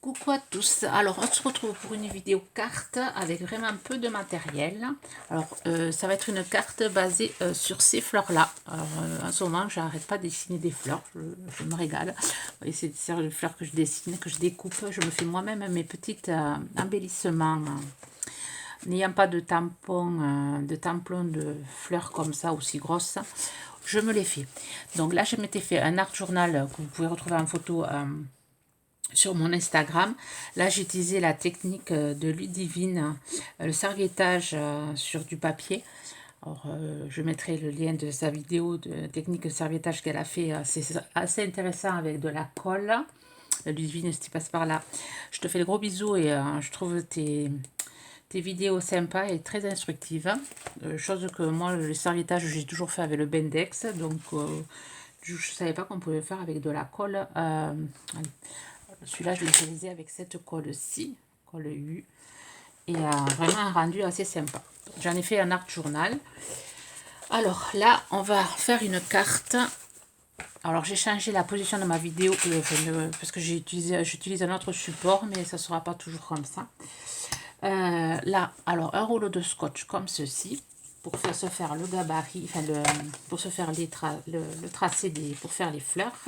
Coucou à tous, alors on se retrouve pour une vidéo carte avec vraiment peu de matériel. Alors ça va être une carte basée sur ces fleurs là. Alors en ce moment j'arrête pas de dessiner des fleurs, je me régale. C'est des fleurs que je dessine, que je découpe, je me fais moi-même mes petits embellissements. N'ayant pas de tampon de fleurs comme ça aussi grosses, je me les fais. Donc là je m'étais fait un art journal que vous pouvez retrouver en photo sur mon Instagram. Là j'ai utilisé la technique de Ludivine, le serviettage sur du papier. Alors, je mettrai le lien de sa vidéo de technique de serviettage qu'elle a fait. C'est assez intéressant avec de la colle. Ludivine, si tu passes par là, je te fais le gros bisou et je trouve tes vidéos sympas et très instructives. Chose que moi, le serviettage, j'ai toujours fait avec le Bendix. Donc, je ne savais pas qu'on pouvait faire avec de la colle. Celui-là, je l'ai réalisé avec cette colle-ci, colle U. Et vraiment un rendu assez sympa. J'en ai fait un art journal. Alors là, on va faire une carte. Alors j'ai changé la position de ma vidéo parce que j'utilise un autre support, mais ça ne sera pas toujours comme ça. Là, alors un rouleau de scotch comme ceci pour se faire le gabarit, enfin pour se faire le tracé pour faire les fleurs.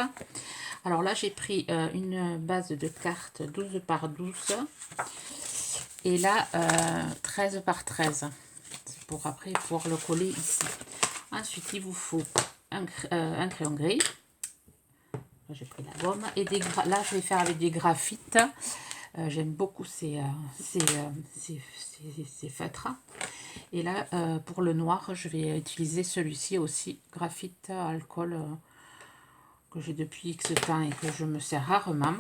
Alors là, j'ai pris une base de cartes 12 par 12 et là 13 par 13 pour après pouvoir le coller ici. Ensuite, il vous faut un crayon gris. J'ai pris la gomme et là je vais faire avec des graphites. J'aime beaucoup ces feutres. Et là pour le noir je vais utiliser celui-ci aussi, graphite alcool, que j'ai depuis X temps et que je me sers rarement.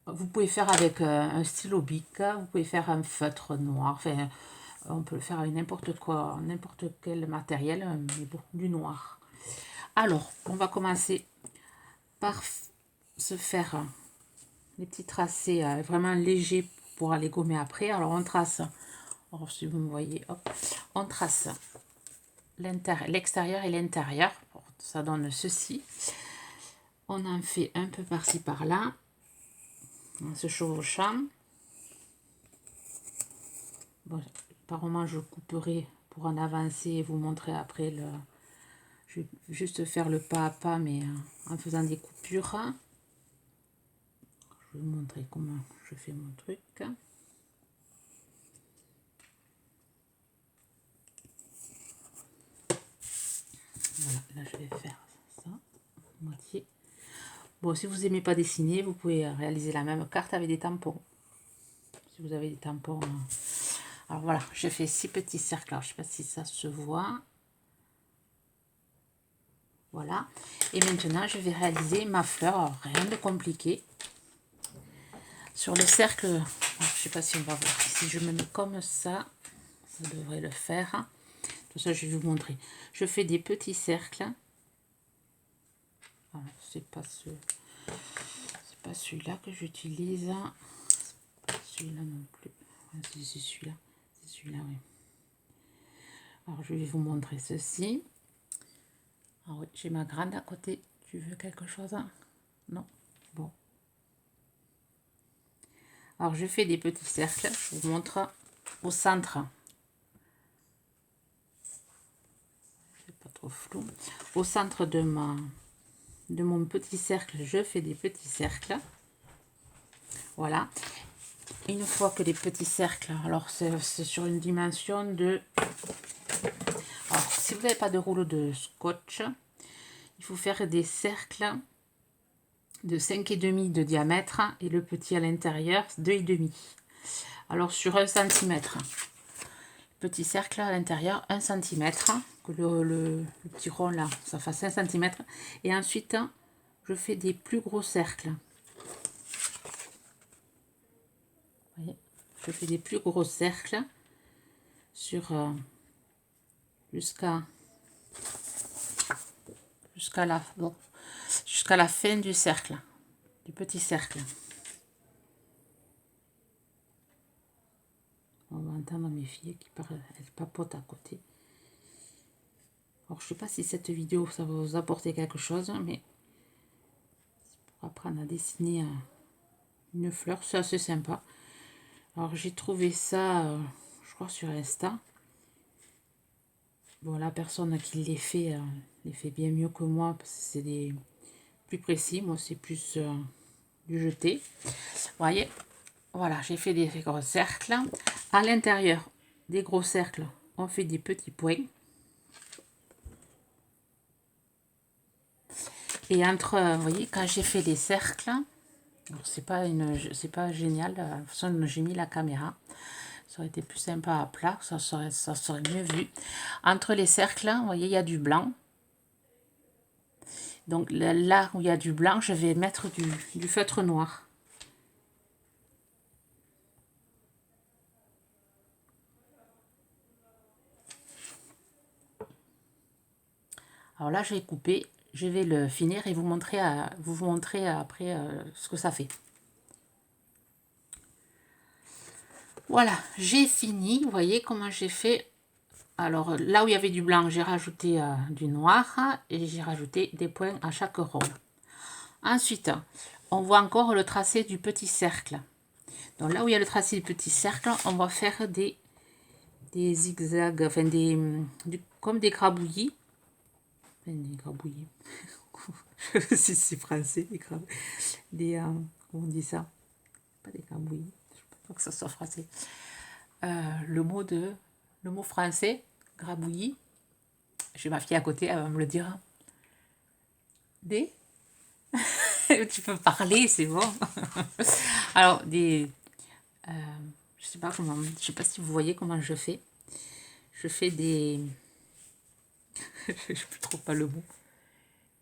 Vous pouvez faire avec un stylo bic, vous pouvez faire un feutre noir, enfin on peut le faire avec n'importe quoi, n'importe quel matériel, mais bon, du noir. Alors, on va commencer par se faire les petits tracés vraiment légers pour aller gommer après. Alors, on trace, alors, si vous me voyez, hop, on trace l'extérieur et l'intérieur. Ça donne ceci. On en fait un peu par-ci, par-là, en se chevauchant. Bon, par moment, je couperai pour en avancer et vous montrer après le... Je vais juste faire le pas à pas, mais en faisant des coupures. Je vais vous montrer comment je fais mon truc. Voilà, là je vais faire ça, moitié. Bon, si vous n'aimez pas dessiner, vous pouvez réaliser la même carte avec des tampons. Si vous avez des tampons. Alors voilà, je fais 6 petits cercles. Alors, je ne sais pas si ça se voit. Voilà. Et maintenant, je vais réaliser ma fleur. Alors, rien de compliqué. Sur le cercle, je ne sais pas si on va voir. Si je me mets comme ça, ça devrait le faire. Tout ça, je vais vous montrer. Je fais des petits cercles. Voilà, c'est pas celui-là que j'utilise. Celui-là non plus. C'est celui-là. C'est celui-là, oui. Alors, je vais vous montrer ceci. Ah oui, j'ai ma grande à côté. Tu veux quelque chose? Non? Bon. Alors, je fais des petits cercles. Je vous montre au centre. C'est pas trop flou. Au centre de mon petit cercle, je fais des petits cercles. Voilà. Une fois que les petits cercles, alors c'est sur une dimension de... Alors, si vous n'avez pas de rouleau de scotch, il faut faire des cercles de 5,5 de diamètre et le petit à l'intérieur 2,5. Alors sur 1 cm, petit cercle à l'intérieur 1 cm, que le petit rond là, ça fasse 1 cm. Et ensuite, je fais des plus gros cercles. Vous voyez, je fais des plus gros cercles sur jusqu'à la fin du cercle, du petit cercle. On va entendre mes filles qui parlent, elles papotent à côté. Alors je sais pas si cette vidéo ça va vous apporter quelque chose, mais pour apprendre à dessiner une fleur. C'est assez sympa. Alors j'ai trouvé ça, je crois, sur Insta. Bon, la personne qui les fait bien mieux que moi, parce que c'est des plus précis. Moi, c'est plus du jeté. Vous voyez, voilà, j'ai fait des gros cercles. À l'intérieur des gros cercles, on fait des petits points. Et entre, vous voyez, quand j'ai fait les cercles, c'est pas génial. De toute façon, j'ai mis la caméra. Ça aurait été plus sympa à plat, ça serait mieux vu. Entre les cercles, vous voyez, il y a du blanc. Donc là où il y a du blanc, je vais mettre du feutre noir. Alors là, je vais couper, je vais le finir et vous montrer après ce que ça fait. Voilà, j'ai fini. Vous voyez comment j'ai fait. Alors là où il y avait du blanc, j'ai rajouté du noir et j'ai rajouté des points à chaque rôle. Ensuite, on voit encore le tracé du petit cercle. Donc là où il y a le tracé du petit cercle, on va faire des zigzags, enfin comme des grabouillis. Enfin, des grabouillis. Si c'est français, comment on dit ça? Pas des grabouillis, je ne sais pas que ça soit français. Le mot français, grabouillis, j'ai ma fille à côté, elle va me le dire. Tu peux parler, c'est bon. Alors, je sais pas si vous voyez comment je fais. Je fais des... je ne sais trop pas le mot.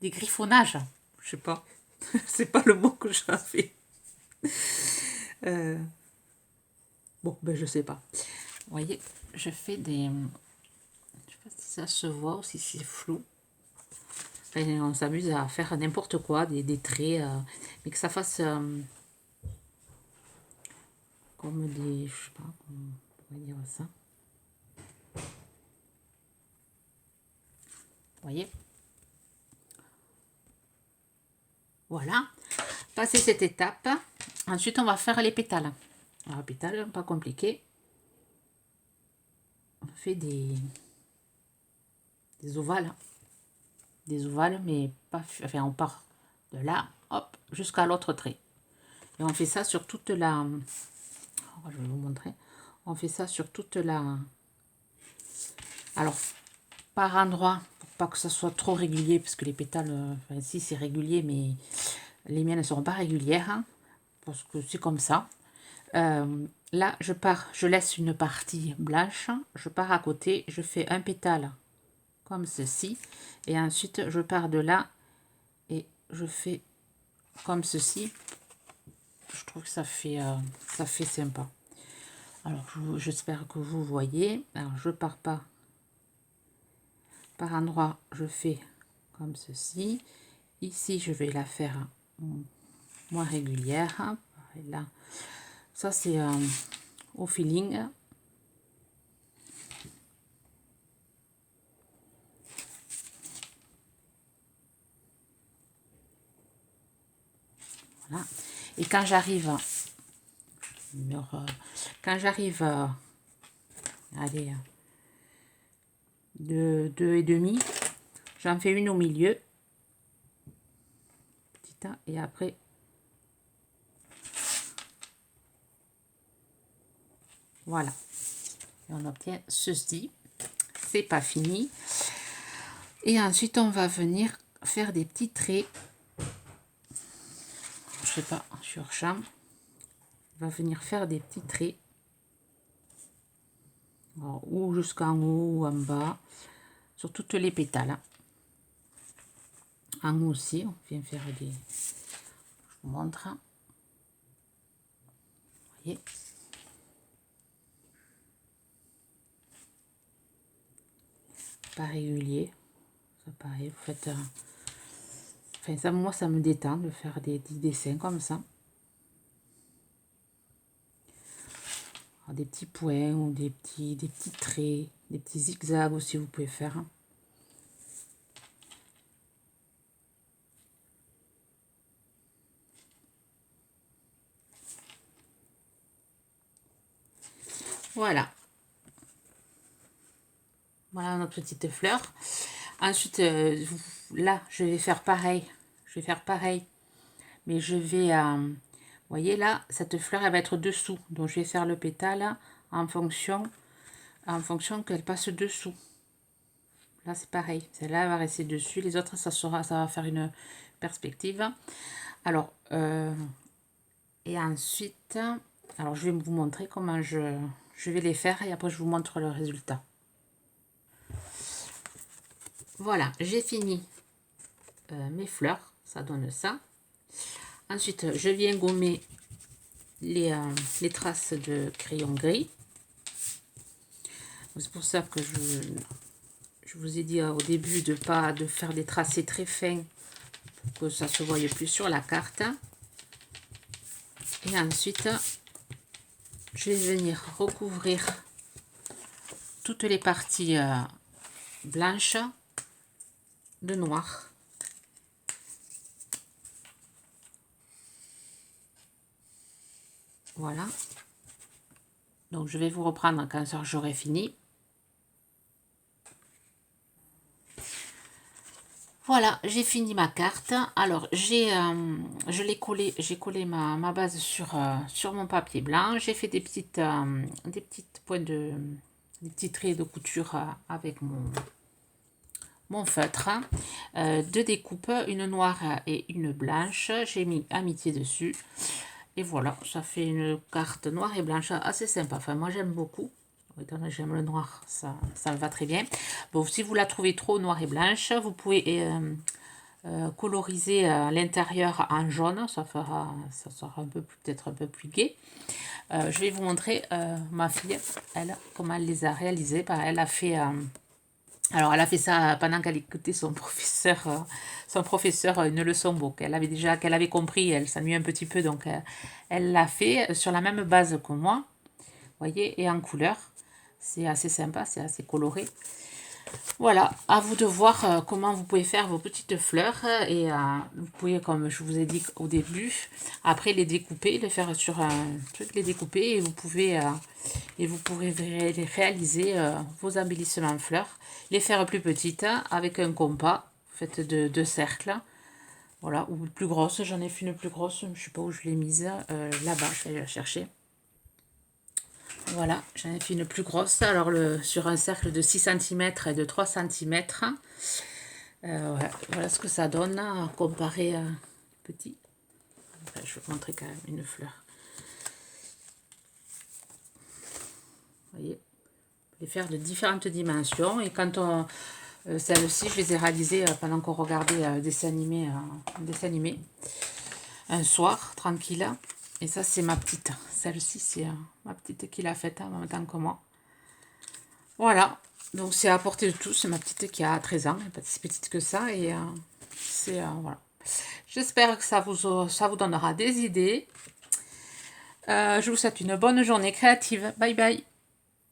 Des griffonnages, je sais pas. C'est pas le mot que je fais. Bon, ben je sais pas. Vous voyez, je fais des... Je sais pas si ça se voit ou si c'est flou. Enfin, on s'amuse à faire n'importe quoi, des traits, mais que ça fasse comme des... Je sais pas comment on pourrait dire ça. Vous voyez? Voilà. Passer cette étape. Ensuite, on va faire les pétales. Alors, les pétales, pas compliqué. On fait des ovales. Des ovales, mais pas... Enfin, on part de là, hop, jusqu'à l'autre trait. Et on fait ça sur toute la... Je vais vous montrer. On fait ça sur toute la... Alors, par endroit, pour pas que ça soit trop régulier, parce que les pétales, enfin, ici c'est régulier, mais les miennes ne seront pas régulières, hein, parce que c'est comme ça. Là, je laisse une partie blanche, je pars à côté, je fais un pétale comme ceci, et ensuite je pars de là et je fais comme ceci. Je trouve que ça fait sympa. Alors, j'espère que vous voyez. Alors, je pars pas par endroit, je fais comme ceci. Ici, je vais la faire moins régulière. Là, ça c'est au feeling. Voilà. Et quand j'arrive, allez, de 2,5, j'en fais une au milieu, petit A, et après voilà, et on obtient ceci. C'est pas fini, et ensuite on va venir faire des petits traits, je sais pas, sur champ, on va venir faire des petits traits. Alors, ou jusqu'en haut ou en bas, sur toutes les pétales. En haut aussi, on vient faire des... Je vous montre. Vous voyez? Pas régulier. Ça pareil, vous faites... Enfin, ça, moi, ça me détend de faire des dessins comme ça. Alors, des petits points ou des petits traits, des petits zigzags aussi, vous pouvez faire. Voilà. Voilà notre petite fleur. Ensuite, là, je vais faire pareil. Mais je vais... vous voyez là, cette fleur, elle va être dessous. Donc, je vais faire le pétale en fonction qu'elle passe dessous. Là, c'est pareil. Celle-là, elle va rester dessus. Les autres, ça va faire une perspective. Alors, et ensuite, alors je vais vous montrer comment je vais les faire et après, je vous montre le résultat. Voilà, j'ai fini mes fleurs. Ça donne ça. Ensuite, je viens gommer les traces de crayon gris. C'est pour ça que je vous ai dit au début de faire des tracés très fins pour que ça se voie plus sur la carte. Et ensuite, je vais venir recouvrir toutes les parties blanches de noir. Voilà. Donc, je vais vous reprendre quand j'aurai fini. Voilà, j'ai fini ma carte. Alors, j'ai collé ma base sur mon papier blanc. J'ai fait des petites traits de couture avec mon feutre. Deux découpes, une noire et une blanche. J'ai mis amitié dessus. Et voilà, ça fait une carte noire et blanche assez sympa. Enfin, moi, j'aime beaucoup. J'aime le noir, ça me va très bien. Bon, si vous la trouvez trop noire et blanche, vous pouvez coloriser l'intérieur en jaune. Ça sera peut-être un peu plus gai. Je vais vous montrer ma fille, elle, comment elle les a réalisées. Elle a fait... alors, elle a fait ça pendant qu'elle écoutait son professeur une leçon qu'elle avait compris. Elle s'ennuie un petit peu, donc elle l'a fait sur la même base que moi. Vous voyez, et en couleur. C'est assez sympa, c'est assez coloré. Voilà, à vous de voir comment vous pouvez faire vos petites fleurs. Et vous pouvez, comme je vous ai dit au début, après les découper, les faire sur un truc, les découper. Et vous pourrez réaliser vos embellissements fleurs. Les faire plus petites avec un compas. Faites deux cercles. Voilà, ou plus grosse. J'en ai fait une plus grosse, je ne sais pas où je l'ai mise. Là-bas, je vais la chercher. Voilà, j'en ai fait une plus grosse. Alors, sur un cercle de 6 cm et de 3 cm. Voilà ce que ça donne comparé à petit. Enfin, je vais vous montrer quand même une fleur. Vous voyez, on peut les faire de différentes dimensions. Et quand celles-ci, je les ai réalisées pendant qu'on regardait un dessin animé un soir, tranquille. Et ça, c'est ma petite. Celle-ci, c'est ma petite qui l'a faite en même temps que moi. Voilà. Donc, c'est à portée de tous. C'est ma petite qui a 13 ans. Elle n'est pas si petite que ça. Et voilà. J'espère que ça vous donnera des idées. Je vous souhaite une bonne journée créative. Bye bye.